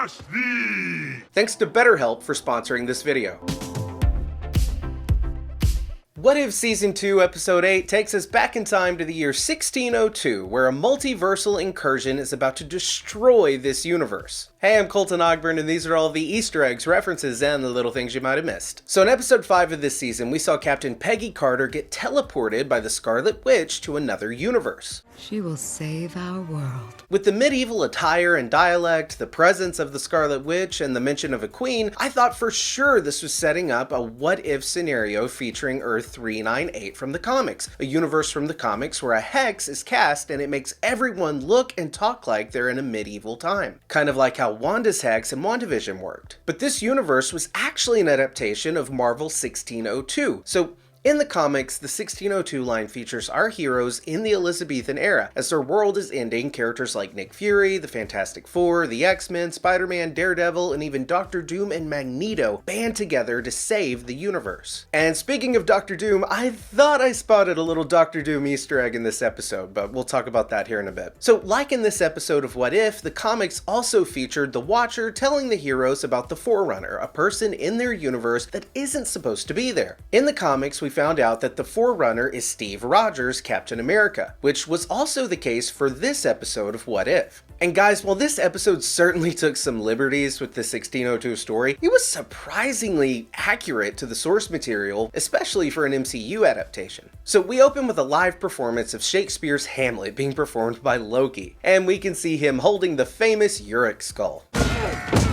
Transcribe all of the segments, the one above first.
curse thee! Thanks to BetterHelp for sponsoring this video. What If Season 2, Episode 8 takes us back in time to the year 1602, where a multiversal incursion is about to destroy this universe. Hey, I'm Colton Ogburn, and these are all the Easter eggs, references, and the little things you might have missed. So in Episode 5 of this season, we saw Captain Peggy Carter get teleported by the Scarlet Witch to another universe. She will save our world. With the medieval attire and dialect, the presence of the Scarlet Witch, and the mention of a queen, I thought for sure this was setting up a what-if scenario featuring Earth 398 from the comics, a universe from the comics where a hex is cast and it makes everyone look and talk like they're in a medieval time. Kind of like how Wanda's hex in WandaVision worked. But this universe was actually an adaptation of Marvel 1602, so in the comics, the 1602 line features our heroes in the Elizabethan era. As their world is ending, characters like Nick Fury, the Fantastic Four, the X-Men, Spider-Man, Daredevil, and even Doctor Doom and Magneto band together to save the universe. And speaking of Doctor Doom, I thought I spotted a little Doctor Doom Easter egg in this episode, but we'll talk about that here in a bit. So like in this episode of What If, the comics also featured the Watcher telling the heroes about the Forerunner, a person in their universe that isn't supposed to be there. In the comics, we found out that the Forerunner is Steve Rogers, Captain America, which was also the case for this episode of What If. And guys, while this episode certainly took some liberties with the 1602 story, it was surprisingly accurate to the source material, especially for an MCU adaptation. So we open with a live performance of Shakespeare's Hamlet being performed by Loki, and we can see him holding the famous Yorick skull.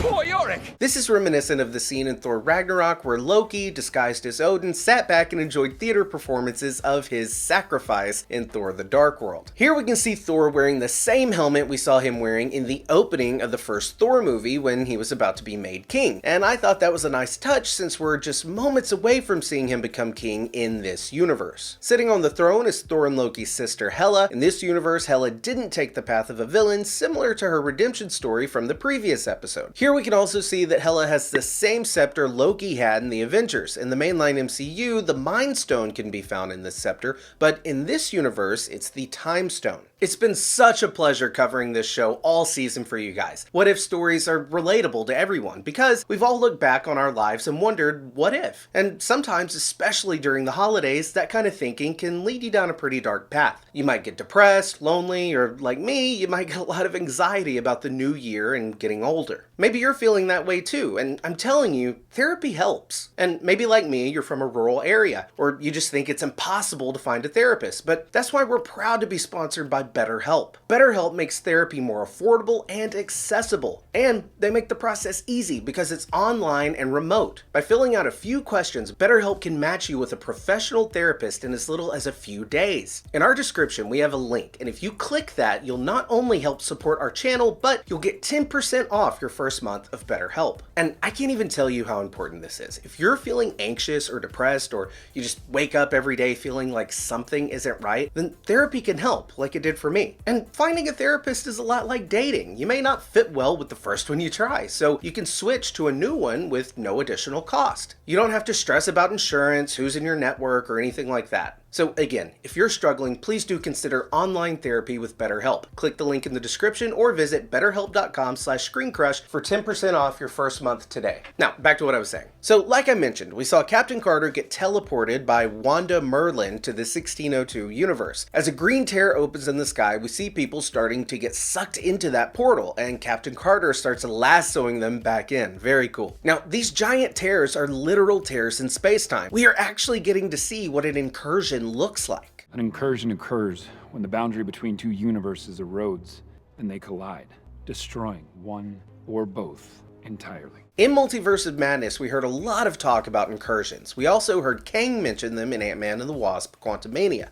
Poor Yorick! This is reminiscent of the scene in Thor Ragnarok where Loki, disguised as Odin, sat back and enjoyed theater performances of his sacrifice in Thor the Dark World. Here we can see Thor wearing the same helmet we saw him wearing in the opening of the first Thor movie when he was about to be made king, and I thought that was a nice touch since we're just moments away from seeing him become king in this universe. Sitting on the throne is Thor and Loki's sister Hela. In this universe, Hela didn't take the path of a villain, similar to her redemption story from the previous episode. Here we can also see that Hela has the same scepter Loki had in the Avengers. In the mainline MCU, the Mind Stone can be found in this scepter, but in this universe, it's the Time Stone. It's been such a pleasure covering this show all season for you guys. What if stories are relatable to everyone because we've all looked back on our lives and wondered, what if? And sometimes, especially during the holidays, that kind of thinking can lead you down a pretty dark path. You might get depressed, lonely, or like me, you might get a lot of anxiety about the new year and getting older. Maybe you're feeling that way too, and I'm telling you, therapy helps. And maybe like me, you're from a rural area, or you just think it's impossible to find a therapist, but that's why we're proud to be sponsored by BetterHelp. BetterHelp makes therapy more affordable and accessible, and they make the process easy because it's online and remote. By filling out a few questions, BetterHelp can match you with a professional therapist in as little as a few days. In our description, we have a link, and if you click that, you'll not only help support our channel, but you'll get 10% off your first month of BetterHelp. And I can't even tell you how important this is. If you're feeling anxious or depressed, or you just wake up every day feeling like something isn't right, then therapy can help, like it did for me. And finding a therapist is a lot like dating. You may not fit well with the first one you try, so you can switch to a new one with no additional cost. You don't have to stress about insurance, who's in your network, or anything like that. So again, if you're struggling, please do consider online therapy with BetterHelp. Click the link in the description or visit betterhelp.com/ScreenCrush for 10% off your first month today. Now, back to what I was saying. So like I mentioned, we saw Captain Carter get teleported by Wanda Merlin to the 1602 universe. As a green tear opens in the sky, we see people starting to get sucked into that portal, and Captain Carter starts lassoing them back in. Very cool. Now, these giant tears are literal tears in space-time. We are actually getting to see what an incursion looks like. An incursion occurs when the boundary between two universes erodes and they collide, destroying one or both entirely. In Multiverse of Madness, we heard a lot of talk about incursions. We also heard Kang mention them in Ant-Man and the Wasp: Quantumania.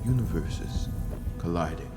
Universes colliding.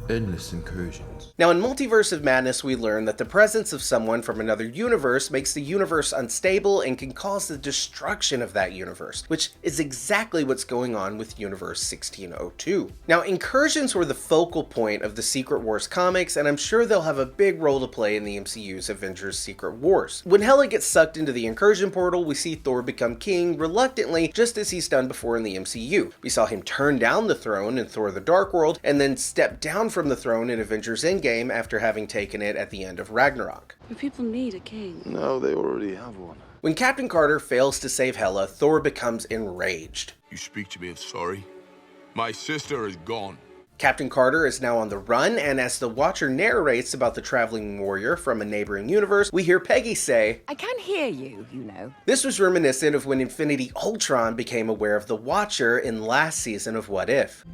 Endless incursions. Now in Multiverse of Madness, we learn that the presence of someone from another universe makes the universe unstable and can cause the destruction of that universe, which is exactly what's going on with Universe 1602. Now incursions were the focal point of the Secret Wars comics, and I'm sure they'll have a big role to play in the MCU's Avengers Secret Wars. When Hela gets sucked into the incursion portal, we see Thor become king reluctantly, just as he's done before in the MCU. We saw him turn down the throne in Thor the Dark World, and then step down from the throne in Avengers Endgame Endgame after having taken it at the end of Ragnarok. But people need a king. No, they already have one. When Captain Carter fails to save Hela, Thor becomes enraged. You speak to me of sorry? My sister is gone. Captain Carter is now on the run, and as the Watcher narrates about the traveling warrior from a neighboring universe, we hear Peggy say, I can hear you, you know. This was reminiscent of when Infinity Ultron became aware of the Watcher in last season of What If.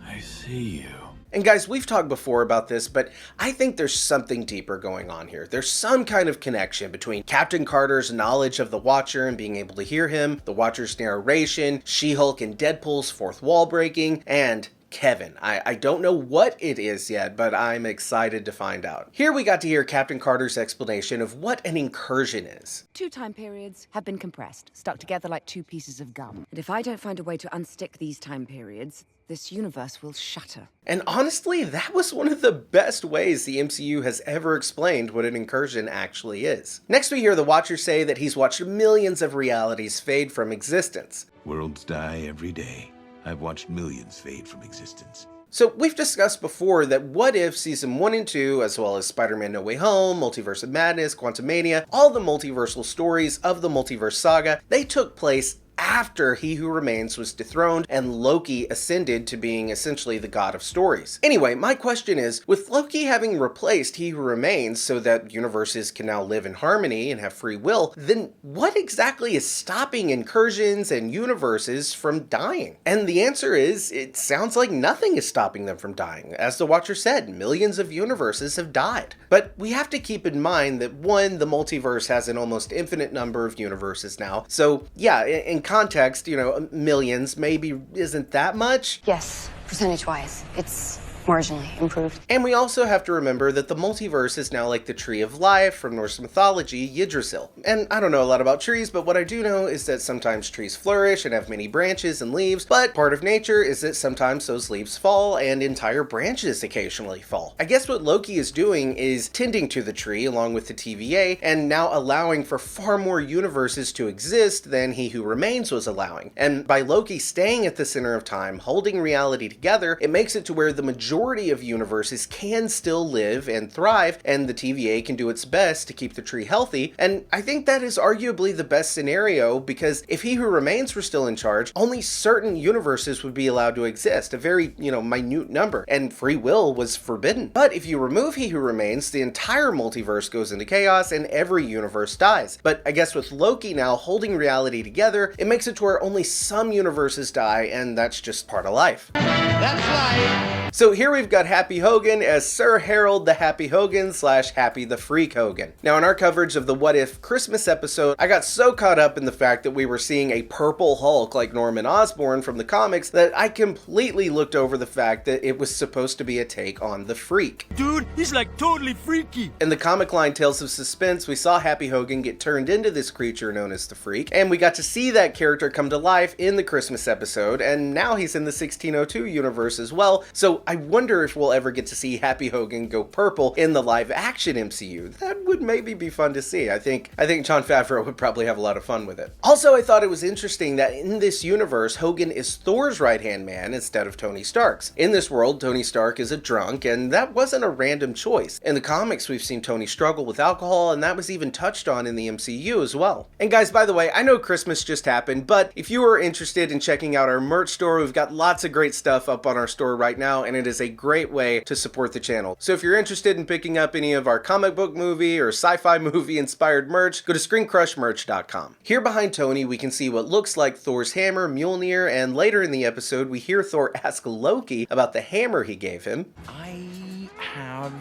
I see you. And guys, we've talked before about this, but I think there's something deeper going on here. There's some kind of connection between Captain Carter's knowledge of the Watcher and being able to hear him, the Watcher's narration, She-Hulk and Deadpool's fourth wall breaking, and Kevin. I don't know what it is yet, but I'm excited to find out. Here we got to hear Captain Carter's explanation of what an incursion is. 2 time periods have been compressed, stuck together like 2 pieces of gum. And if I don't find a way to unstick these time periods, this universe will shatter. And honestly, that was one of the best ways the MCU has ever explained what an incursion actually is. Next we hear the Watcher say that he's watched millions of realities fade from existence. Worlds die every day. I've watched millions fade from existence. So we've discussed before that What If Season 1 and 2, as well as Spider-Man No Way Home, Multiverse of Madness, Quantumania, all the multiversal stories of the multiverse saga, they took place after He Who Remains was dethroned and Loki ascended to being essentially the god of stories. Anyway, my question is, with Loki having replaced He Who Remains so that universes can now live in harmony and have free will, then what exactly is stopping incursions and universes from dying? And the answer is, it sounds like nothing is stopping them from dying. As the Watcher said, millions of universes have died. But we have to keep in mind that 1, the multiverse has an almost infinite number of universes now. So yeah, in context, millions maybe isn't that much. Yes, percentage-wise, it's marginally improved. And we also have to remember that the multiverse is now like the tree of life from Norse mythology, Yggdrasil. And I don't know a lot about trees, but what I do know is that sometimes trees flourish and have many branches and leaves, but part of nature is that sometimes those leaves fall and entire branches occasionally fall. I guess what Loki is doing is tending to the tree along with the TVA and now allowing for far more universes to exist than He Who Remains was allowing. And by Loki staying at the center of time, holding reality together, it makes it to where the majority of universes can still live and thrive, and the TVA can do its best to keep the tree healthy. And I think that is arguably the best scenario, because if He Who Remains were still in charge, only certain universes would be allowed to exist, a very, minute number, and free will was forbidden. But if you remove He Who Remains, the entire multiverse goes into chaos and every universe dies. But I guess with Loki now holding reality together, it makes it to where only some universes die, and that's just part of life. That's right. So here we've got Happy Hogan as Sir Harold the Happy Hogan / Happy the Freak Hogan. Now in our coverage of the What If Christmas episode, I got so caught up in the fact that we were seeing a purple Hulk like Norman Osborn from the comics that I completely looked over the fact that it was supposed to be a take on the Freak. Dude, he's like totally freaky. In the comic line Tales of Suspense, we saw Happy Hogan get turned into this creature known as the Freak, and we got to see that character come to life in the Christmas episode, and now he's in the 1602 universe as well, so I wonder if we'll ever get to see Happy Hogan go purple in the live action MCU. That would maybe be fun to see. I think Jon Favreau would probably have a lot of fun with it. Also, I thought it was interesting that in this universe, Hogan is Thor's right-hand man instead of Tony Stark's. In this world, Tony Stark is a drunk, and that wasn't a random choice. In the comics, we've seen Tony struggle with alcohol, and that was even touched on in the MCU as well. And guys, by the way, I know Christmas just happened, but if you are interested in checking out our merch store, we've got lots of great stuff up on our store right now, and it is a great way to support the channel. So if you're interested in picking up any of our comic book movie or sci-fi movie inspired merch, go to ScreenCrushMerch.com. Here behind Tony, we can see what looks like Thor's hammer, Mjolnir, and later in the episode, we hear Thor ask Loki about the hammer he gave him. I have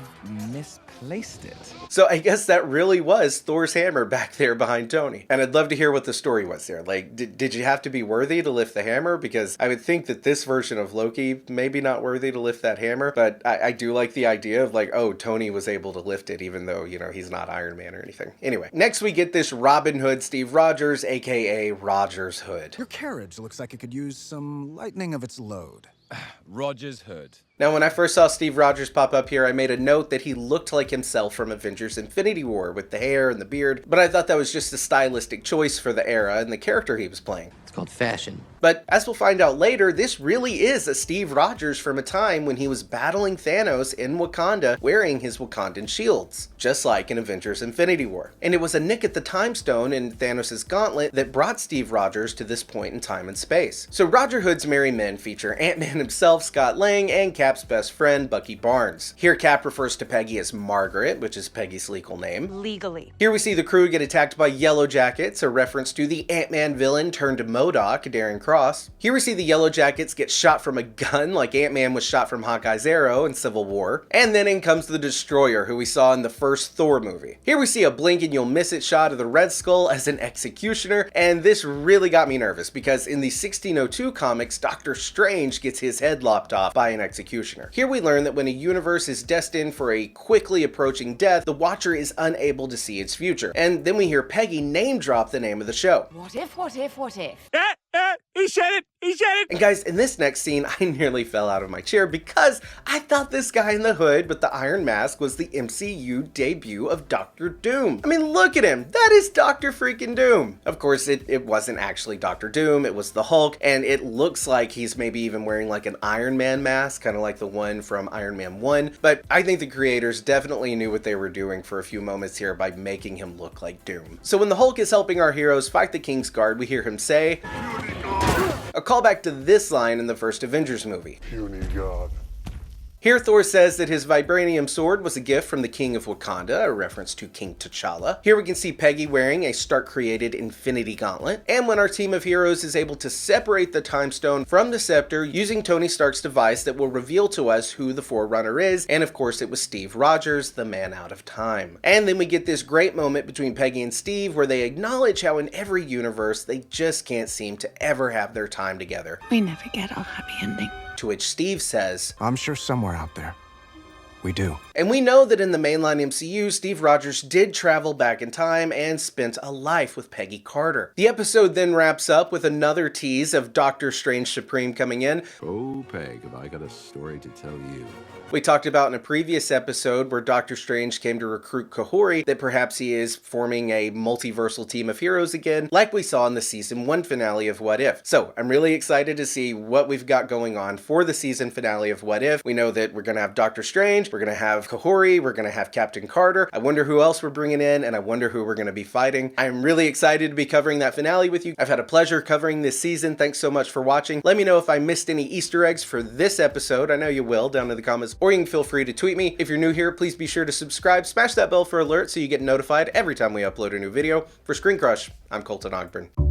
misplaced it. So I guess that really was Thor's hammer back there behind Tony. And I'd love to hear what the story was there. Like, did you have to be worthy to lift the hammer? Because I would think that this version of Loki maybe not worthy to lift that hammer, but I do like the idea of like, oh, Tony was able to lift it even though, he's not Iron Man or anything. Anyway, next we get this Robin Hood Steve Rogers, aka Rogers Hood. Your carriage looks like it could use some lightening of its load. Roger's Hood. Now, when I first saw Steve Rogers pop up here, I made a note that he looked like himself from Avengers Infinity War with the hair and the beard, but I thought that was just a stylistic choice for the era and the character he was playing. It's called fashion. But as we'll find out later, this really is a Steve Rogers from a time when he was battling Thanos in Wakanda wearing his Wakandan shields, just like in Avengers Infinity War. And it was a nick at the time stone in Thanos' gauntlet that brought Steve Rogers to this point in time and space. So Roger Hood's Merry Men feature Ant-Man himself, Scott Lang, and Cap's best friend, Bucky Barnes. Here Cap refers to Peggy as Margaret, which is Peggy's legal name. Legally. Here we see the crew get attacked by Yellow Jackets, a reference to the Ant-Man villain turned MODOK, Darren Cross. Here we see the Yellow Jackets get shot from a gun like Ant-Man was shot from Hawkeye's arrow in Civil War. And then in comes the Destroyer, who we saw in the first Thor movie. Here we see a blink and you'll miss it shot of the Red Skull as an executioner, and this really got me nervous because in the 1602 comics, Doctor Strange gets his head lopped off by an executioner. Here we learn that when a universe is destined for a quickly approaching death, the Watcher is unable to see its future. And then we hear Peggy name drop the name of the show. What if, what if, what if? He said it! He said it! And guys, in this next scene, I nearly fell out of my chair because I thought this guy in the hood with the iron mask was the MCU debut of Doctor Doom. I mean, look at him. That is Doctor freaking Doom. Of course, it wasn't actually Doctor Doom. It was the Hulk, and it looks like he's maybe even wearing like an Iron Man mask, kind of like the one from Iron Man 1. But I think the creators definitely knew what they were doing for a few moments here by making him look like Doom. So when the Hulk is helping our heroes fight the King's Guard, we hear him say, a callback to this line in the first Avengers movie. Puny God. Here Thor says that his vibranium sword was a gift from the King of Wakanda, a reference to King T'Challa. Here we can see Peggy wearing a Stark-created Infinity Gauntlet. And when our team of heroes is able to separate the Time Stone from the Scepter using Tony Stark's device that will reveal to us who the Forerunner is, and of course it was Steve Rogers, the man out of time. And then we get this great moment between Peggy and Steve where they acknowledge how in every universe they just can't seem to ever have their time together. We never get a happy ending. To which Steve says, I'm sure somewhere out there, we do. And we know that in the mainline MCU, Steve Rogers did travel back in time and spent a life with Peggy Carter. The episode then wraps up with another tease of Doctor Strange Supreme coming in. Oh, Peg, have I got a story to tell you? We talked about in a previous episode where Doctor Strange came to recruit Kahori that perhaps he is forming a multiversal team of heroes again, like we saw in the season 1 finale of What If. So I'm really excited to see what we've got going on for the season finale of What If. We know that we're going to have Doctor Strange, we're going to have Kahori, we're going to have Captain Carter. I wonder who else we're bringing in, and I wonder who we're going to be fighting. I'm really excited to be covering that finale with you. I've had a pleasure covering this season. Thanks so much for watching. Let me know if I missed any Easter eggs for this episode. I know you will down in the comments, or you can feel free to tweet me. If you're new here, please be sure to subscribe, smash that bell for alerts so you get notified every time we upload a new video. For ScreenCrush, I'm Colton Ogburn.